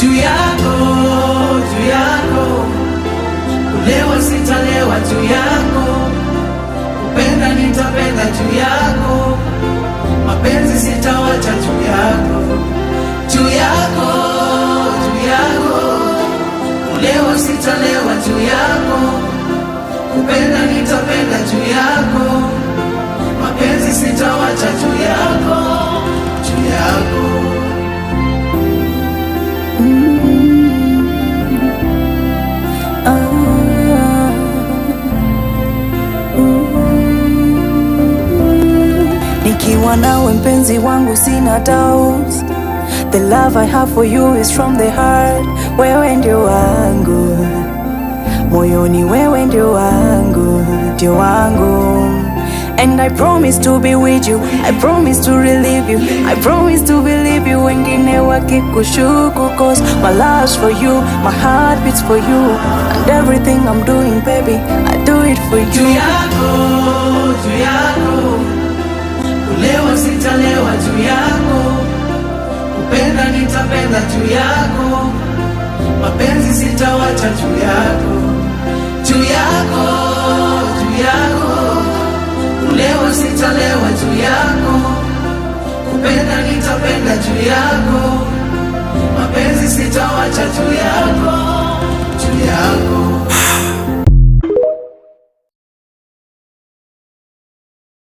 juu yako, juu yako. Kulewa sitalewa juu yako, kupenda nitapenda juu yako, mapenzi sitawacha juu yako, juu yako, juu yako. Kulewa sitalewa juu yako, kupenda nitapenda juu yako, mapenzi sitawacha juu yako, juu yako. Nikiwa nawe mpenzi wangu sina doubt, the love I have for you is from the heart. Wewe ndio wangu moyoni, wewe ndio wangu, ndio wangu. And I promise to be with you, I promise to relieve you, I promise to believe you. Wengine wakikushuku, cause my love's for you, my heart beats for you, and everything I'm doing baby, I do it for you. Juu yako, juu yako. Kulewa sitalewa juu yako, kupenda nitapenda juu yako, mapenzi sitawacha juu yako, juu yako, juu yako. Kulewa sitalewa juu yako, kupenda nitapenda juu yako, mapenzi sitawacha juu yako.